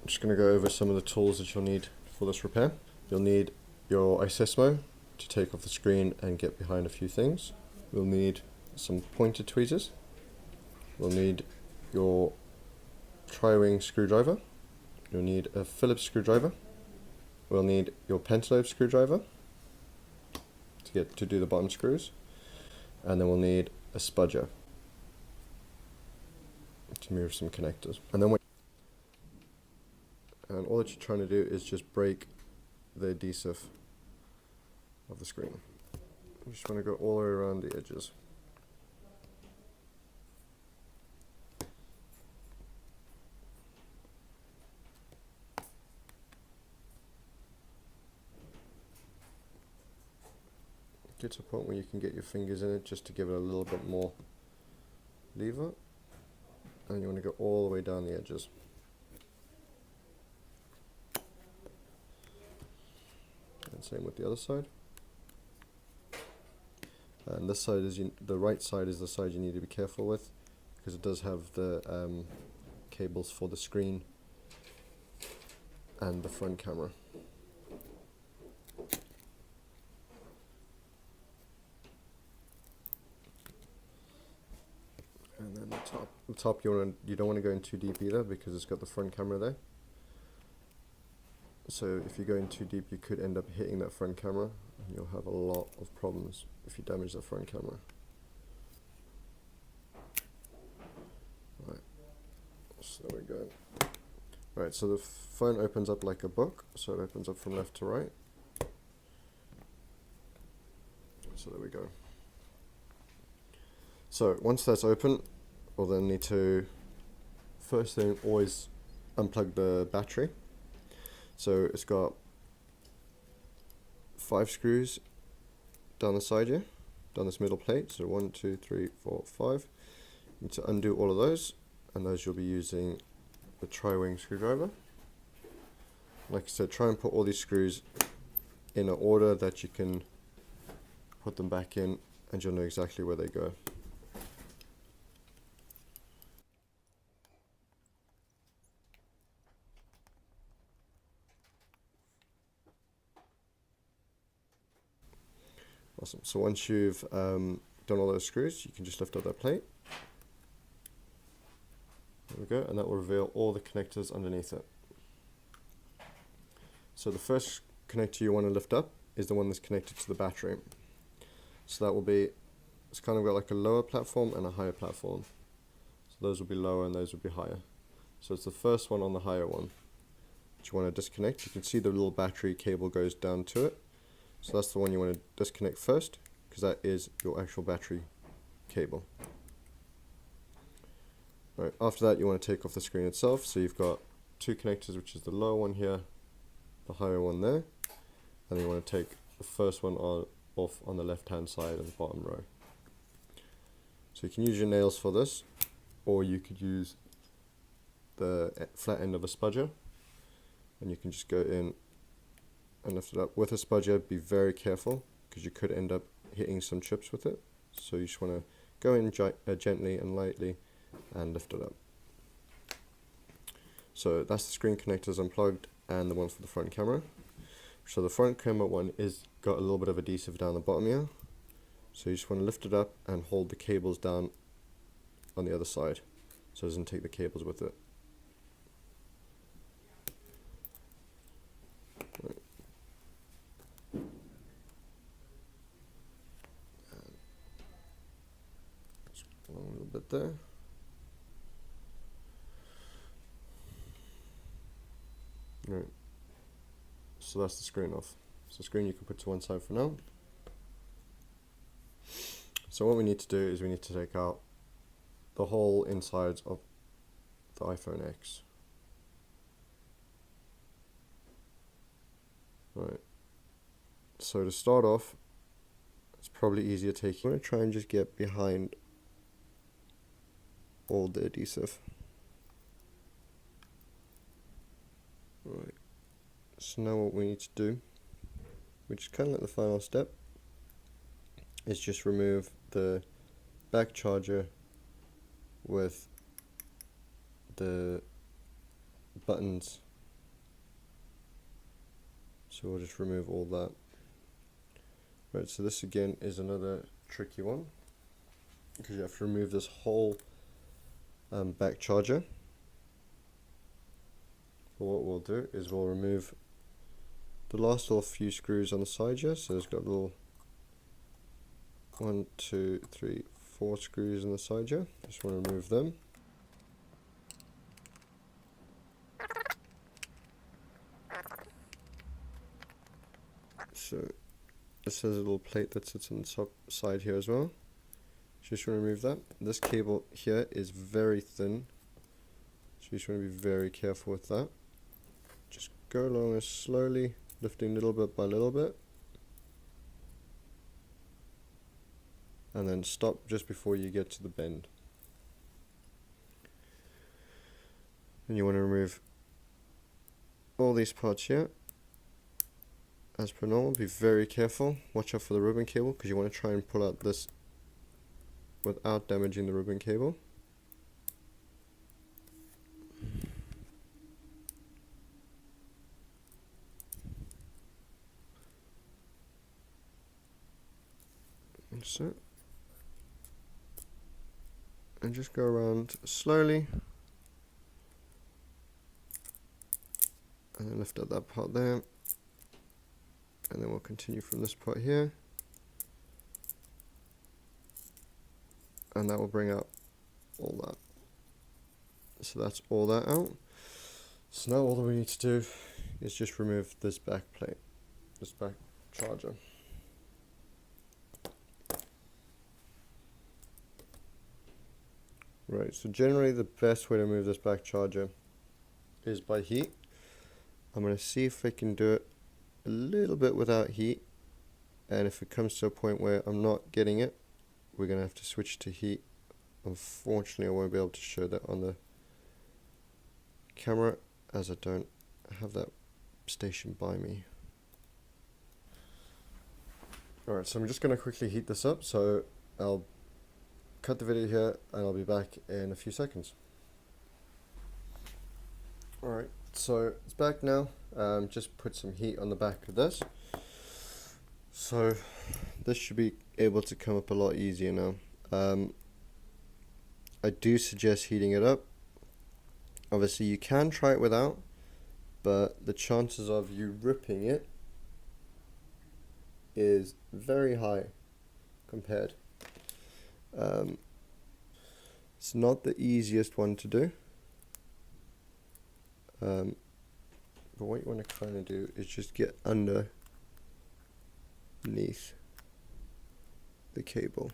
just going to go over some of the tools that you'll need for this repair. You'll need your Isesmo to take off the screen and get behind a few things. We'll need some pointer tweezers. We'll need your tri-wing screwdriver. You'll need a Phillips screwdriver. We'll need your pentalobe screwdriver to do the bottom screws, and then we'll need a spudger to move some connectors. And all that you're trying to do is just break the adhesive of the screen. You just want to go all the way around the edges. Get to a point where you can get your fingers in it just to give it a little bit more lever, and you want to go all the way down the edges. And same with the other side. And this side is the right side is the side you need to be careful with, because it does have the cables for the screen and the front camera. And then the top you don't want to go in too deep either, because it's got the front camera there. So if you go in too deep, you could end up hitting that front camera, and you'll have a lot of problems if you damage the front camera. Right, so there we go. Right, so the phone opens up like a book, so it opens up from left to right. So there we go. So once that's open, we'll then need to, first thing, always unplug the battery. So it's got 5 screws down the side here, down this middle plate. So 1, 2, 3, 4, 5. You need to undo all of those, and those you'll be using the tri-wing screwdriver. Like I said, try and put all these screws in an order that you can put them back in, and you'll know exactly where they go. Awesome. So once you've done all those screws, you can just lift up that plate. There we go, and that will reveal all the connectors underneath it. So the first connector you want to lift up is the one that's connected to the battery. So that will be, it's kind of got like a lower platform and a higher platform. So those will be lower and those will be higher. So it's the first one on the higher one that you want to disconnect. You can see the little battery cable goes down to it. So that's the one you want to disconnect first, because that is your actual battery cable. Right, after that you want to take off the screen itself. So you've got 2 connectors, which is the lower one here, the higher one there, and then you want to take the first one off on the left hand side of the bottom row. So you can use your nails for this, or you could use the flat end of a spudger, and you can just go in and lift it up. With a spudger, be very careful, because you could end up hitting some chips with it. So you just want to go in gently and lightly and lift it up. So that's the screen connectors unplugged, and the ones for the front camera. So the front camera one is got a little bit of adhesive down the bottom here. So you just want to lift it up and hold the cables down on the other side, so it doesn't take the cables with it. A little bit there. Right. So that's the screen off. So the screen you can put to one side for now. So what we need to do is we need to take out the whole insides of the iPhone X. Right. So to start off, it's probably easier taking. I'm going to try and just get behind all the adhesive. Right. So now what we need to do, which is kind of like the final step, is just remove the back charger with the buttons So we'll just remove all that. Right, so this again is another tricky one, because you have to remove this whole back charger. But what we'll do is we'll remove the last little few screws on the side here. So there's got a little 1, 2, 3, 4 screws on the side here. Just want to remove them. So this has a little plate that sits on the top side here as well. Just want to remove that. This cable here is very thin, so you just want to be very careful with that. Just go along as slowly, lifting little bit by little bit, and then stop just before you get to the bend. And you want to remove all these parts here. As per normal, be very careful. Watch out for the ribbon cable, because you want to try and pull out this without damaging the ribbon cable. Like so. And just go around slowly. And then lift up that part there. And then we'll continue from this part here. And that will bring out all that. So that's all that out. So now all that we need to do is just remove this back plate, this back charger. Right, so generally the best way to remove this back charger is by heat. I'm going to see if I can do it a little bit without heat, and if it comes to a point where I'm not getting it, we're going to have to switch to heat. Unfortunately, I won't be able to show that on the camera, as I don't have that station by me. Alright, so I'm just going to quickly heat this up, so I'll cut the video here and I'll be back in a few seconds. Alright, so it's back now. Just put some heat on the back of this, so this should be able to come up a lot easier now. I do suggest heating it up. Obviously you can try it without, but the chances of you ripping it is very high compared. It's not the easiest one to do. But what you want to kind of do is just get underneath the cable.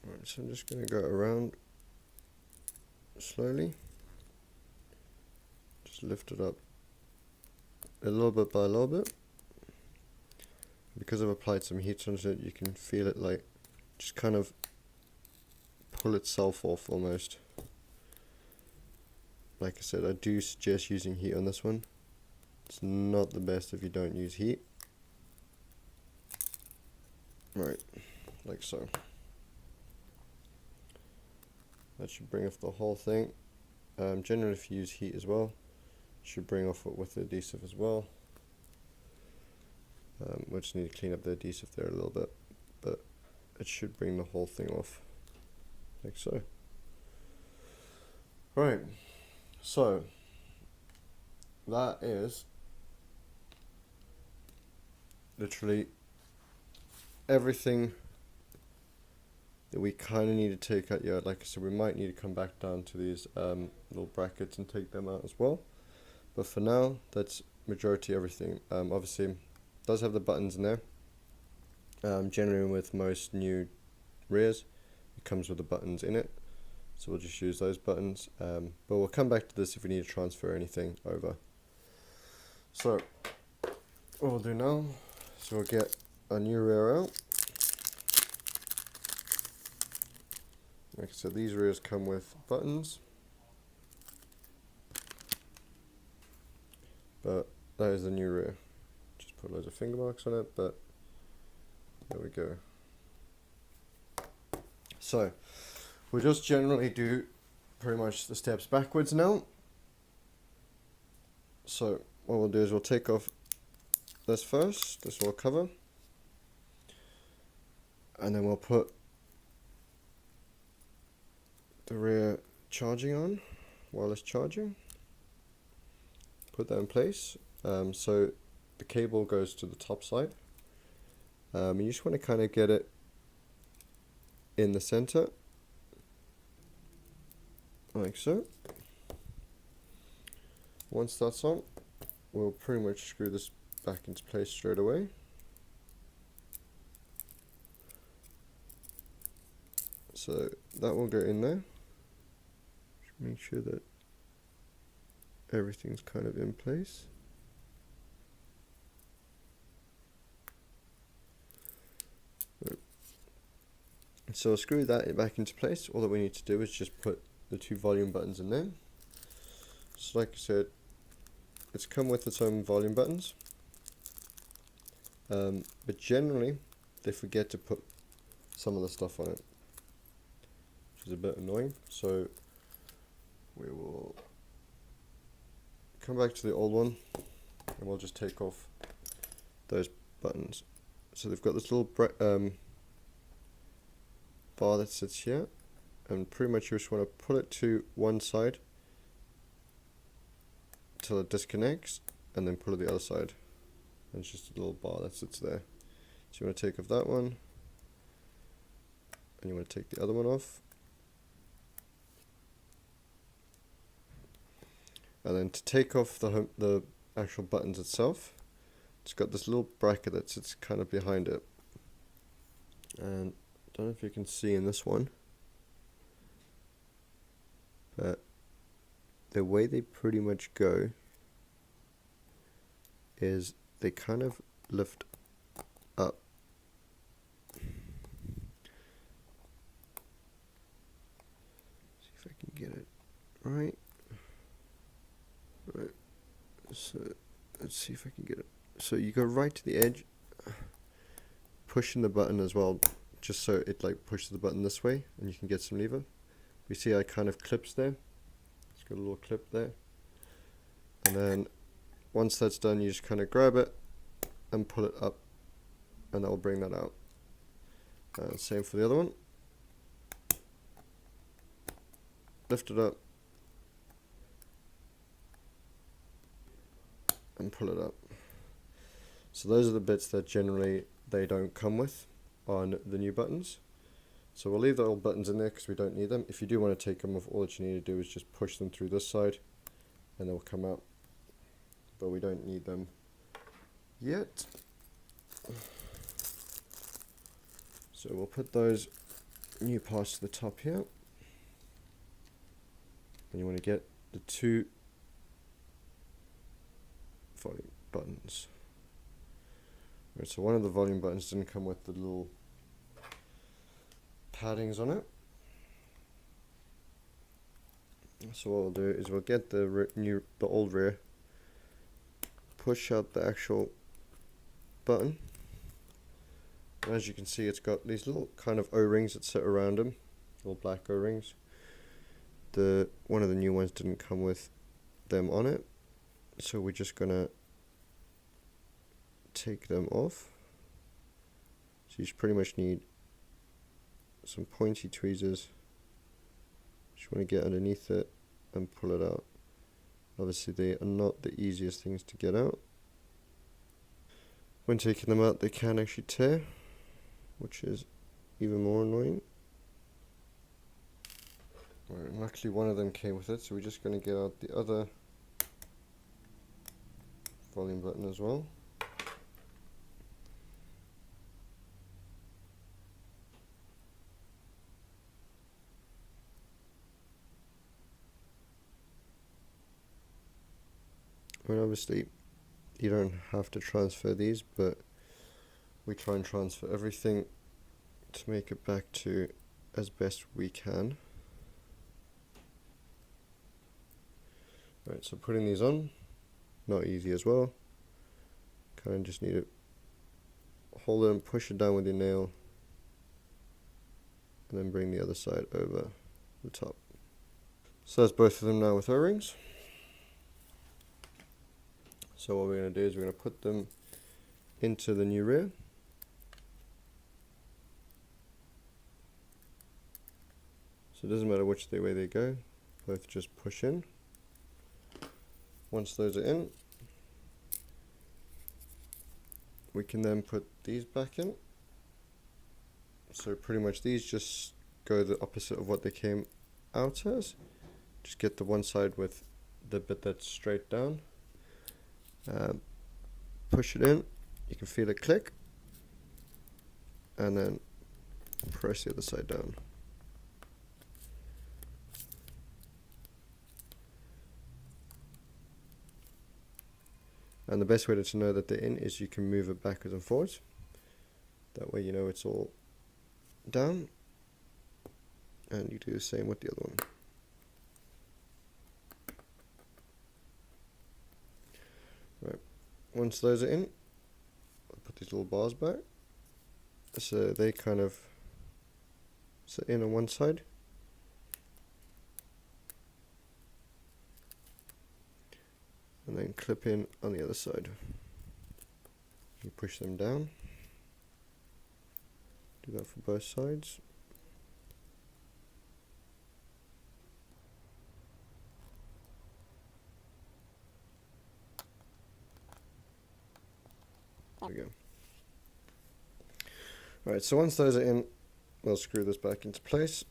Alright, so I'm just going to go around slowly. Just lift it up a little bit by a little bit. Because I've applied some heat onto it, you can feel it like just kind of pull itself off almost. Like I said, I do suggest using heat on this one. It's not the best if you don't use heat. Right, like so. That should bring off the whole thing. Generally if you use heat as well, it should bring off it with the adhesive as well. We just need to clean up the adhesive there a little bit, but it should bring the whole thing off, like so. Right, so that is literally everything that we kind of need to take out. Yeah, like I said, we might need to come back down to these little brackets and take them out as well. But for now, that's majority everything. Obviously, does have the buttons in there. Generally with most new rears, it comes with the buttons in it, so we'll just use those buttons, but we'll come back to this if we need to transfer anything over. So what we'll do now is we'll get a new rear out. Like I said, these rears come with buttons. but that is the new rear. Just put loads of finger marks on it, but there we go. So we'll just generally do pretty much the steps backwards now. So what we'll do is we'll take off this first, this wall cover, and then we'll put the rear charging on, wireless charging. Put that in place. So the cable goes to the top side. You just want to kind of get it in the center, like so. Once that's on, we'll pretty much screw this back into place straight away. So that will go in there. Just make sure that everything's kind of in place. So I'll screw that back into place. All that we need to do is just put the two volume buttons in there. So like I said, it's come with its own volume buttons, but generally they forget to put some of the stuff on it, which is a bit annoying. So we will come back to the old one and we'll just take off those buttons. So they've got this little bar that sits here, and pretty much you just want to pull it to one side till it disconnects, and then pull it the other side, and it's just a little bar that sits there. So you want to take off that one, and you want to take the other one off, and then to take off the actual buttons itself, it's got this little bracket that sits kind of behind it, and I don't know if you can see in this one, but the way they pretty much go is they kind of lift up. See if I can get it right. Right. So let's see if I can get it. So you go right to the edge, pushing the button as well, just so it like pushes the button this way, and you can get some lever. You see I kind of clips there. It's got a little clip there, and then once that's done, you just kind of grab it and pull it up, and that will bring that out. Same for the other one. Lift it up and pull it up. So those are the bits that generally they don't come with on the new buttons. So we'll leave the old buttons in there because we don't need them. If you do want to take them off, all that you need to do is just push them through this side and they'll come out, but we don't need them yet. So we'll put those new parts to the top here, and you want to get the two volume buttons. Right, so one of the volume buttons didn't come with the little paddings on it. So what we'll do is we'll get the old rear, push out the actual button, and as you can see it's got these little kind of O-rings that sit around them, little black O-rings. One of the new ones didn't come with them on it, so we're just gonna take them off. So you just pretty much need some pointy tweezers. Just want to get underneath it and pull it out. Obviously they are not the easiest things to get out. When taking them out they can actually tear, which is even more annoying. Right, and luckily one of them came with it, so we're just going to get out the other volume button as well. I mean, obviously you don't have to transfer these, but we try and transfer everything to make it back to as best we can. Right, so putting these on, not easy as well. Kind of just need to hold it and push it down with your nail, and then bring the other side over the top. So that's both of them now with O-rings. So what we're going to do is we're going to put them into the new rear. So it doesn't matter which way they go, both just push in. Once those are in, we can then put these back in. So pretty much these just go the opposite of what they came out as. Just get the one side with the bit that's straight down. Push it in, you can feel it click, and then press the other side down. And the best way to know that they're in is you can move it backwards and forwards. That way you know it's all down. And you do the same with the other one. Right. Once those are in, I'll put these little bars back. So they kind of sit in on one side. And then clip in on the other side. You push them down. Do that for both sides. There we go. Alright, so once those are in, we'll screw this back into place.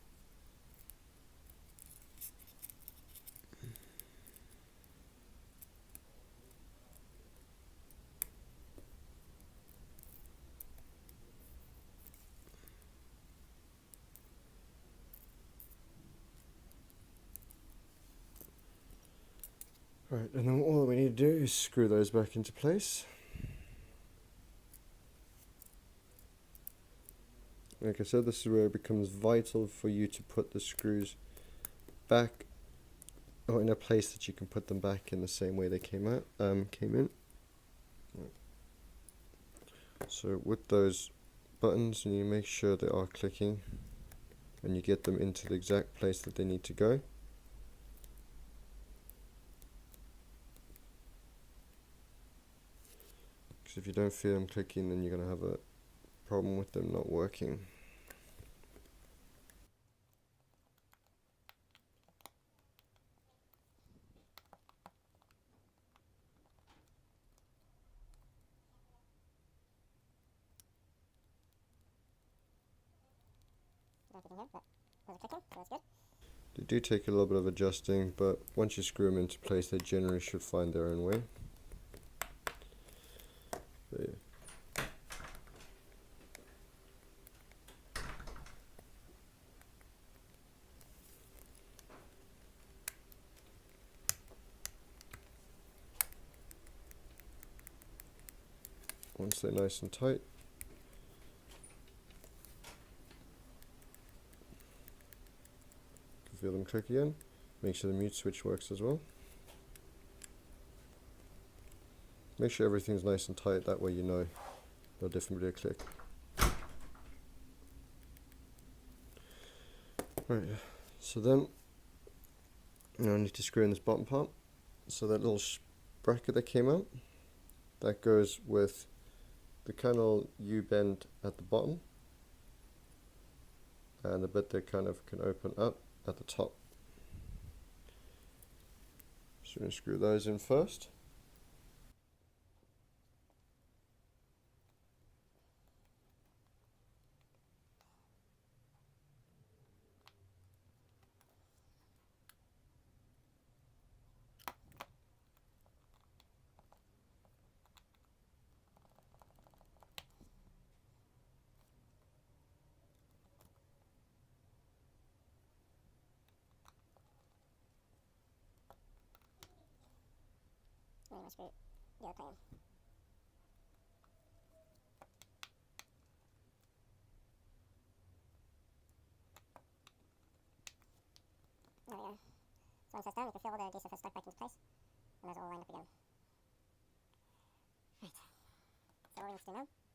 Right, and then all we need to do is screw those back into place. Like I said, this is where it becomes vital for you to put the screws back, or in a place that you can put them back in the same way they came in. Right. So with those buttons, you make sure they are clicking, and you get them into the exact place that they need to go. If you don't feel them clicking, then you're going to have a problem with them not working. They do take a little bit of adjusting, but once you screw them into place, they generally should find their own way. There. Once they're nice and tight, you can feel them click again. Make sure the mute switch works as well. Make sure everything's nice and tight, that way you know they'll definitely click. Right, so then I need to screw in this bottom part. So that little bracket that came out, that goes with the kernel U-bend at the bottom, and the bit that kind of can open up at the top. So we're going to screw those in first. There we go. So once that's done, you can feel all the adhesive has stuck back into place, and those are all lined up again. HTML.